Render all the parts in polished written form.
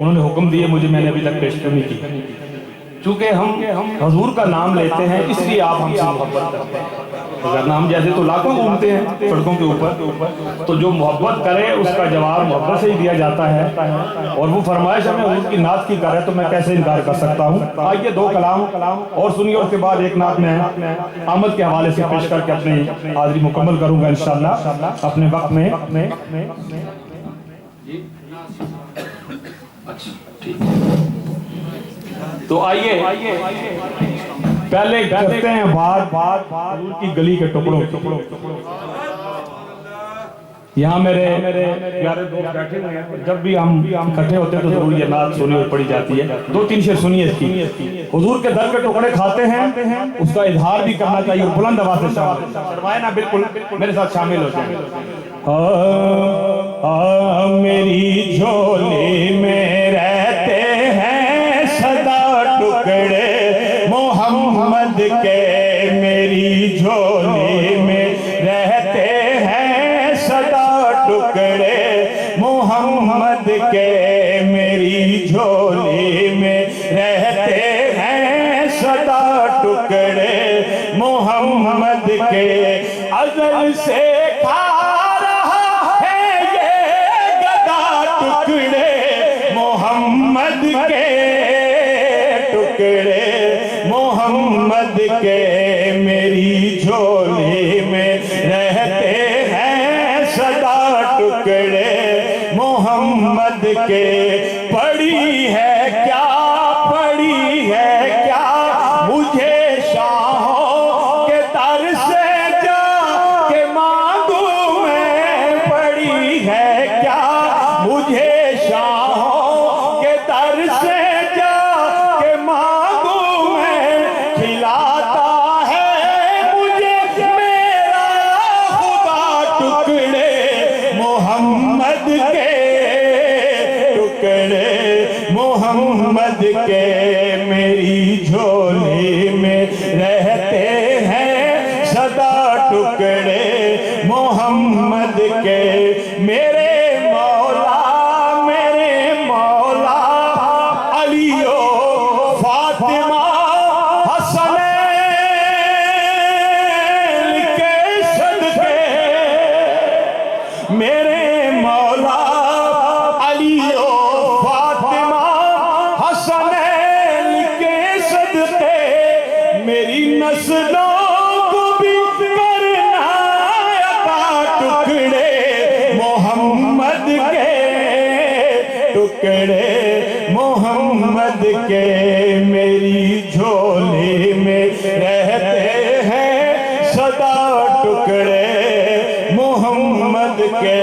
उन्होंने हुक्म दिए मुझे, मैंने अभी तक पेश नहीं की। चूंकि हम हजूर का नाम लेते हैं इसलिए आप हमसे मोहब्बत करते हैं, वरना हम जैसे तो लाखों घूमते हैं सड़कों के ऊपर। तो जो मोहब्बत करे उसका जवाब मोहब्बत से ही दिया जाता है। और वो फरमाइश हमें हजूर की नात की करे तो मैं कैसे इनकार कर सकता हूँ। आइए दो कलाम और सुनिए, उसके बाद एक नात मैं आमद के हवाले से पेश करके अपनी हाजिरी मुकम्मल करूंगा इंशाअल्लाह अपने वक्त में। तो आइए पहले करते हैं बात की गली के टुकड़ों। यहाँ मेरे प्यारे दोस्त बैठे हुए हैं, जब भी हम इकट्ठे होते हैं तो जरूर ये नात सुनी और पढ़ी जाती है। दो तीन शेर सुनिए इसकी। हुजूर के दर के टुकड़े खाते हैं, उसका इजहार भी करना चाहिए और बुलंद आवाज से शर्माए ना, बिल्कुल मेरे साथ शामिल हो जाए। मेरी झोली में रहते हैं सदा टुकड़े मोहम्मद के, मेरी झोली में रहते हैं सदा टुकड़े मोहम्मद के, मेरी झोली में रहते हैं सदा टुकड़े मोहम्मद के। अज़ल से खा रहा है ये गदा टुकड़े मोहम्मद के, टुकड़े मोहम्मद के, मेरी झोली में रहते हैं सदा टुकड़े मोहम्मद के। पड़ी है क्या, पड़ी है क्या मुझे शाहों के दर से जा के मांगू मैं, पड़ी है क्या मुझे शाहों के दर से जा के मांगू मैं, खिलाता है मुझे मेरा खुदा टुकड़े मोहम्मद के, टुकड़े मोहम्मद के, मेरी झोली में रहते हैं सदा टुकड़े मोहम्मद के। मेरे मौला अलियो फातिमा हसनैन के सदके, मेरे मौला अलियो फातिमा हसनैन के सदके, मेरी नस्लों को भी करना अता टुकड़े मोहम्मद के, टुकड़े मोहम्मद के, मेरी झोली में रहते हैं सदा टुकड़े मोहम्मद के।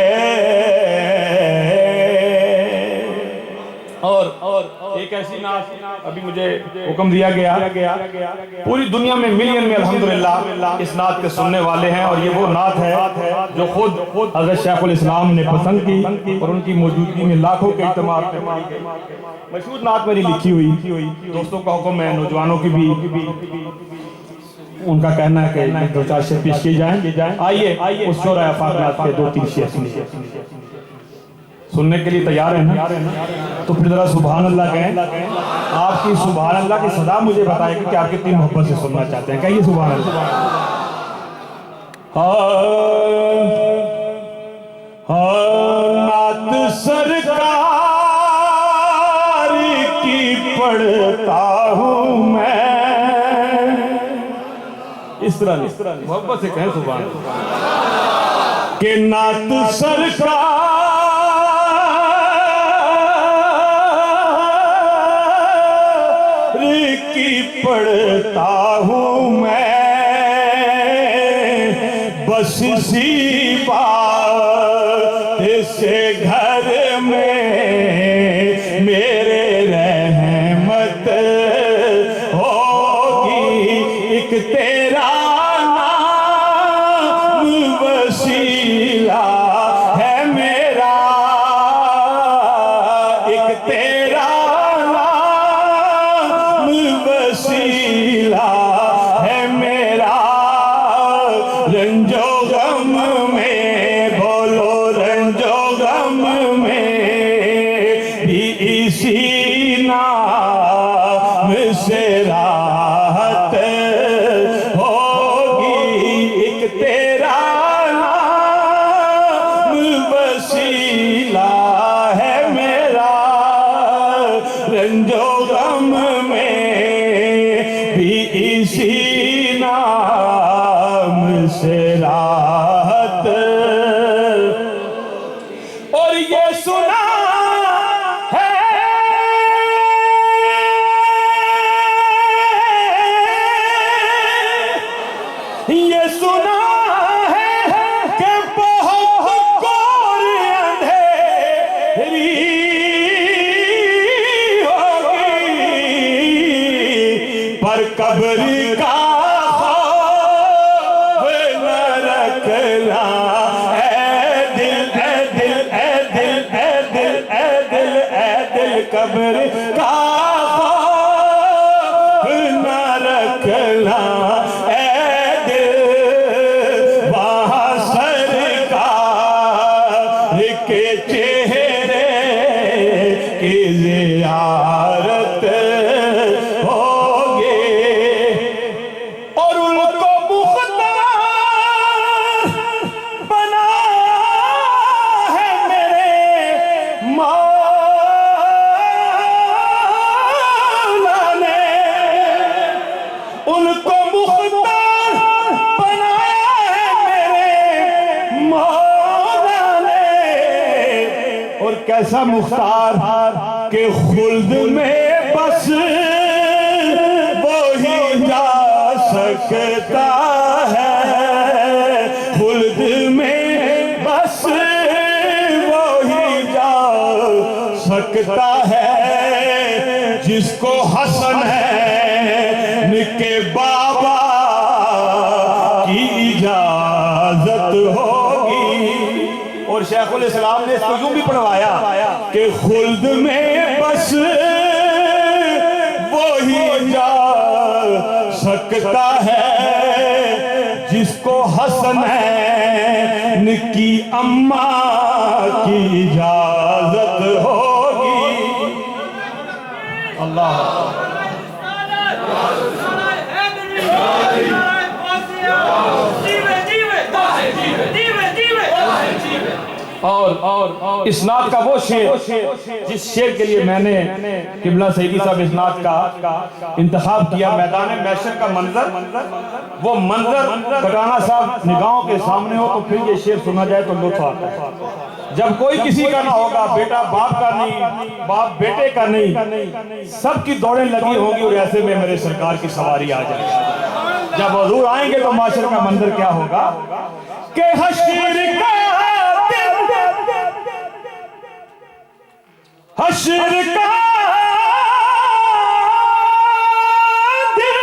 और एक ऐसी नात अभी मुझे हुक्म दिया गया, पूरी दुनिया में मिलियन में अल्हम्दुलिल्लाह इस नात के सुनने वाले हैं। और ये वो नात है जो खुद हज़रत शेखुल इस्लाम ने पसंद की और उनकी मौजूदगी में लाखों के इत्तेमाद पे मशहूर नात मेरी लिखी हुई। दोस्तों का हुक्म है, नौजवानों की भी उनका कहना है कि दो चार शेर पेश किए जाएं। आइए उस शोरा फातिमा के दो तीन शेर सुनने के लिए तैयार है ना? तो फिर जरा सुभान अल्लाह कहें। आपकी सुभान अल्लाह की सदा मुझे बताएगी कि आप कितनी मोहब्बत से सुनना चाहते हैं। कहिए सुभान अल्लाह। नात सरकार की पढ़ता हूँ मैं, इस तरह मोहब्बत से कहें सुभान अल्लाह के नात सरकार की पढ़ता हूँ मैं, बस इसी बात से घर में मेरे रहमत होगी, एक तेरा नाम वसीला है मेरा, एक तेरा वसीला है मेरा, रंजो गम नाम से राहत होगी, एक तेरा नाम वसीला है मेरा, रंजो गम में भी इसी नाम से राहत। और ये सुना है कि बहुत घोर अंधेरी होगी, पर कब्र का खौफ न रखना, ऐ दिल ऐ दिल ऐ दिल ऐ दिल ऐ दिल ऐ दिल, कब्र का खौफ न रखना, ऐ दिल वहाँ सरकार के चेहरे की ज़ियारत होगी। और उनको मुख्तार बना है मेरे मौला ने, उनको मुख्तार बनाया है मेरे मौला ने। और कैसा मुख्तार के खुल्द में बस वो ही जा सकता है, खुल्द में बस वो ही जा सकता है, जिसको हसन है के बाबा की इजाजत होगी। और शेखुल इस्लाम ने इसको यूं भी पढ़वाया कि खुल्द में बस वो ही जा सकता है, जिसको हसनैन की अम्मा की इजाजत होगी। अल्लाह और इस्नाद का वो शेर जिस शेर के लिए मैंने किबला सईदी साहब इस्नाद का इंतखाब किया, मैदान महशर का मंजर, वो मंजर कटाना साहब निगाहों के सामने हो तो फिर ये शेर सुना जाए तो लुत्फ आता है। जब कोई किसी का ना होगा, बेटा बाप का नहीं, बाप बेटे का नहीं, सबकी दौड़ें लगी होंगी और ऐसे में मेरे सरकार की सवारी आ जाएगी। जब हुजूर आएंगे तो माशर का मंजर क्या होगा कि हश्र का हश्र का दिन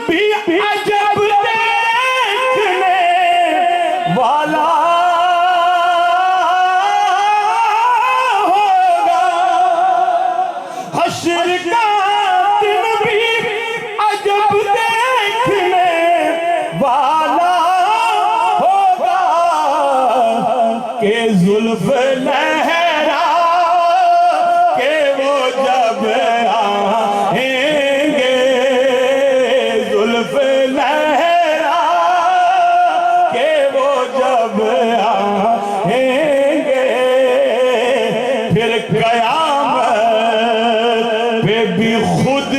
भी अजब देखने वाला होगा, हश्र का दिन भी अजब देखने वाला होगा, के जुल्फ लहरा के वो जब आएंगे, जुल्फ लहरा के वो जब आएंगे, फिर कयामत पे भी खुद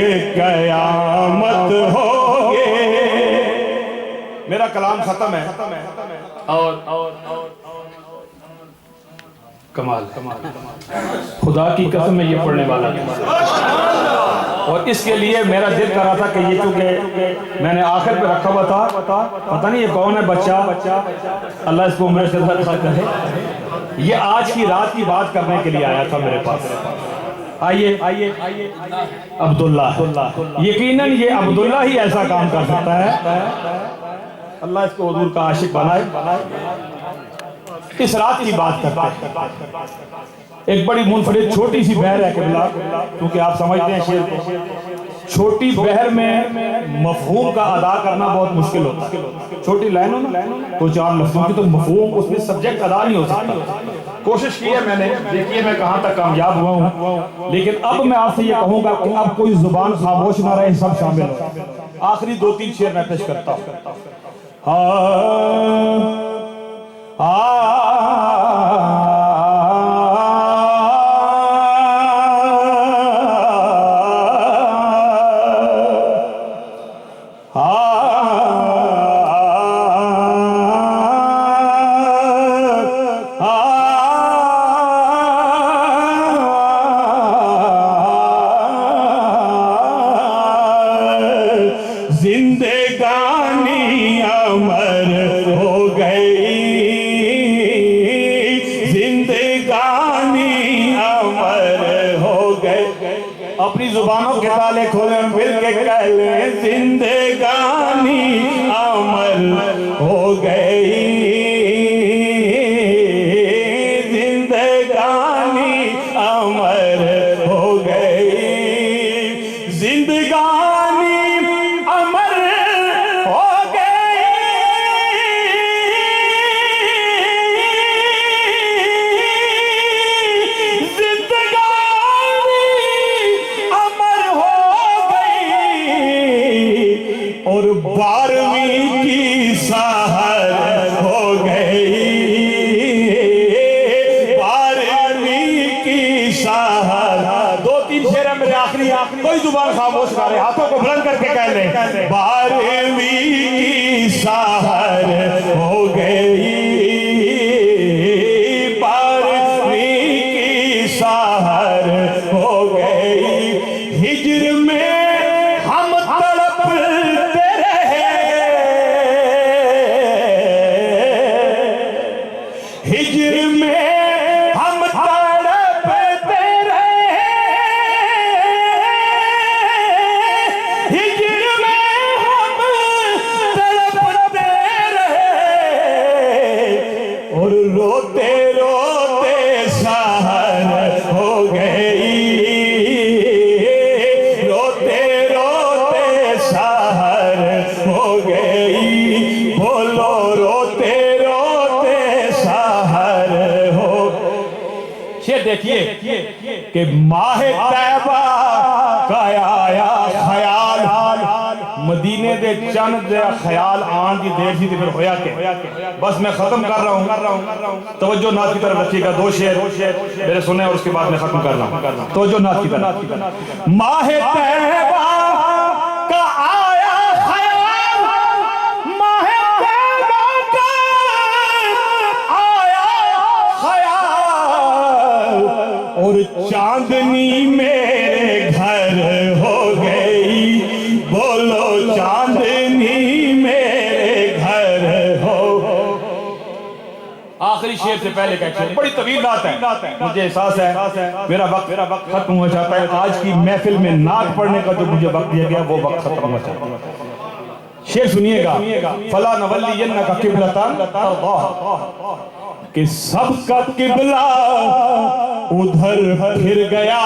एक कयामत होगे। मेरा कलाम खत्म है और कमाल खुदा की कसम में ये पढ़ने वाला है। और इसके लिए मेरा दिल कर रहा था कि ये चूंकि मैंने आखिर पे रखा हुआ था, पता नहीं ये कौन है बच्चा, अल्लाह इसको उम्र से करे, ये आज की रात की बात करने के लिए आया था मेरे पास। आइए अब्दुल्ला, यकीनन ये अब्दुल्ला ही ऐसा काम कर सकता है। अल्लाह इसको हुजूर का आशिक बनाए। इस रात की बात करते हैं। एक बड़ी मुनफरिद छोटी सी बहर है किबला, क्योंकि आप समझते हैं शेर को, छोटी बहर में मफहूम का अदा करना बहुत मुश्किल होता है। छोटी लाइनों में तो चार लफ्जों की तो मफहूम उसमें सब्जेक्ट अदा नहीं हो सकता। कोशिश की है मैंने, देखिए मैं कहाँ तक कामयाब हुआ हूँ। लेकिन अब मैं आपसे ये कहूँगा कि अब कोई जुबान खामोश ना रहे, सब शामिल हो। आखिरी 2-3 शेर मैं पेश करता हूँ। जिंदगानी अमर हो गई, जिंदगानी अमर हो गई। अपनी जुबानों के ताले खोले मिल के कह ले, जिंदगानी अमर हो गई, जिंदगानी अमर हो गई, जिंदगानी अमर हो गई, जिंदगानी अमर हो गई और 12वीं की सहर हो गई, 12वीं की सहर। 2-3 शेर है मेरे आखिरी। कोई जुबान खामोश ना रहे, हाथों को बुलंद करके कह ले, 12वीं की सहर हो गई, 12वीं की सहर हो गई। हिज्र में हम तड़पते रहे, हिज्र में हम तड़पते रहे, हिज्र में हम तड़पते रहे और रोते रोते सहर हो गई, रोते रोते सहर हो गई। बोलो रोते रोते सहर हो। शेर देखिए कि माह तैबा का आया ख्याल, मदीने दे चंद दे ख्याल आन की देर थी, फिर होया के। बस मैं खत्म कर रहा हूँ, तवज्जो नात की तरफ रखिएगा। 2 शेर मेरे सुने और उसके बाद मैं खत्म कर रहा हूँ। तवज्जो नात की तरफ। माह तैबा का आया ख्याल, माह तैबा का आया ख्याल और चांदनी मेरे घर हो गई। बोलो चांदनी मेरे घर हो। आखिरी शेर से पहले का शेर बड़ी तवील बात है, मुझे एहसास है मेरा वक्त खत्म हो जाता है। आज की महफिल में नात पढ़ने का जो मुझे वक्त दिया गया वो वक्त खत्म हो जाता है। शेर सुनिएगा, फला नवल्लियन्नका किबलतन तरदाह, कि सबका किबला उधर फिर गया,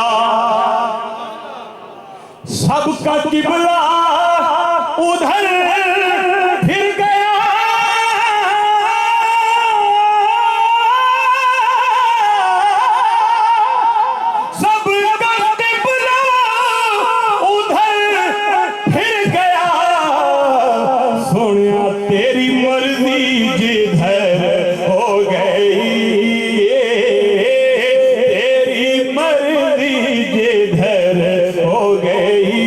सबका किबला उधर फिर गया, सबका किबला उधर फिर गया। सोनिया तेरी मर्जी जिधर हो गई, तेरी मर्जी जिधर हो गई।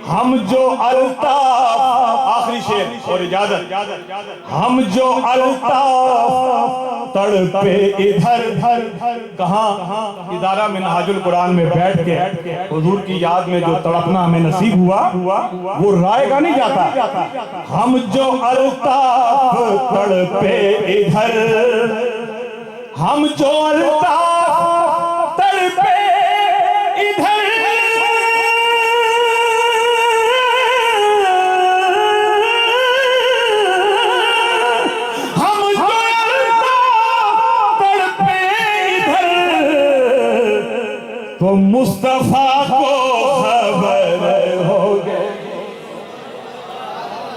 हम जो अल्ताफ, आखिरी शेर और इजाजत, हम जो अल्ताफ तड़पे इधर कहाँ इदारा मिनहाजुल कुरान में बैठ के हुजूर की याद में जो तड़पना हमें नसीब हुआ वो रायगा नहीं जाता। हम जो अल्ताफ तड़पे इधर, हम जो अल्ताफ तड़पे इधर, हम जो अल्ताफ तड़पे इधर, तो मुस्तफा